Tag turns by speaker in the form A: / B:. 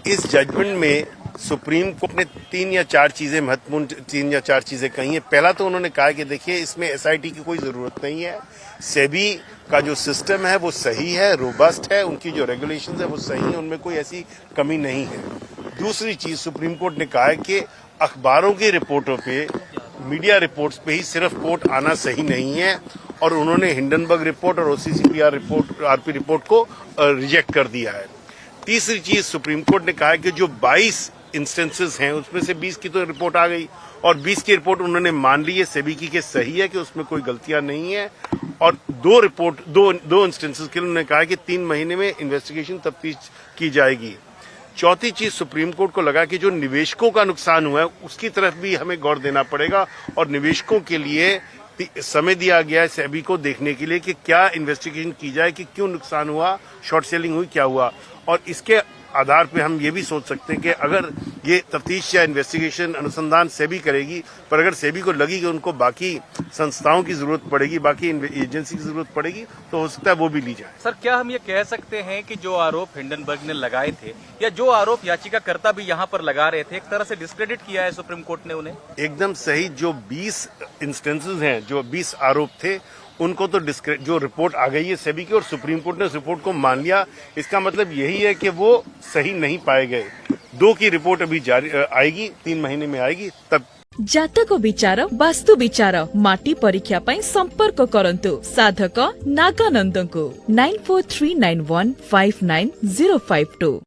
A: इस जजमेंट में supreme court ने तीन या चार चीजें कही हैं। पहला तो उन्होंने कहा कि देखिए इसमें एसआईटी की कोई जरूरत नहीं है, सेबी का जो सिस्टम है वो सही है, रोबस्ट है, उनकी जो रेगुलेशंस है वो सही है, उनमें कोई ऐसी कमी नहीं है। दूसरी चीज सुप्रीम कोर्ट ने कहा है कि अखबारों की रिपोर्टों पे, मीडिया रिपोर्ट्स पे ही सिर्फ कोर्ट आना सही नहीं है, और उन्होंने हिंडनबर्ग रिपोर्ट और ओसीसीपीआर रिपोर्ट, आरपी रिपोर्ट को रिजेक्ट कर दिया है। तीसरी चीज सुप्रीम कोर्ट ने कहा है कि जो 22 इंस्टेंसेस हैं उसमें से 20 की तो रिपोर्ट आ गई, और 20 की रिपोर्ट उन्होंने मान ली है सेबी की, सही है कि उसमें कोई गलतियां नहीं है, और दो इंस्टेंसेस के लिए उन्होंने कहा है कि 3 महीने में इन्वेस्टिगेशन तफ्तीश की जाएगी। चौथी चीज सुप्रीम कोर्ट को लगा कि जो निवेशकों का नुकसान हुआ है उसकी तरफ भी हमें गौर देना पड़ेगा, और निवेशकों के लिए समय दिया गया है सेबी को देखने के लिए कि क्या इन्वेस्टिगेशन की जाए कि क्यों नुकसान हुआ, शॉर्ट सेलिंग हुई, क्या हुआ। और इसके आधार पे हम ये भी सोच सकते हैं कि अगर ये तफ्तीश या इन्वेस्टिगेशन अनुसंधान सेबी करेगी, पर अगर सेबी को लगी कि उनको बाकी संस्थाओं की जरूरत पड़ेगी, बाकी एजेंसी की जरूरत पड़ेगी, तो हो सकता है वो भी ली जाए।
B: सर, क्या हम ये कह सकते हैं कि जो आरोप हिंडनबर्ग ने लगाए थे, या जो आरोप याचिकाकर्ता भी यहाँ पर लगा रहे थे, एक तरह से डिस्क्रेडिट किया है सुप्रीम कोर्ट ने उन्हें?
A: एकदम सही। जो 20 इंस्टेंसेस हैं, जो 20 आरोप थे, उनको तो जो रिपोर्ट आ गई है सेबी की और सुप्रीम कोर्ट ने उस रिपोर्ट को मान लिया, इसका मतलब यही है कि वो सही नहीं पाए गए। 2 की रिपोर्ट अभी जारी आएगी, 3 महीने में आएगी, तब।
C: जातक विचार, वास्तु विचार, माटी परीक्षा पई संपर्क करंतु साधक नागानंद को 9439159052।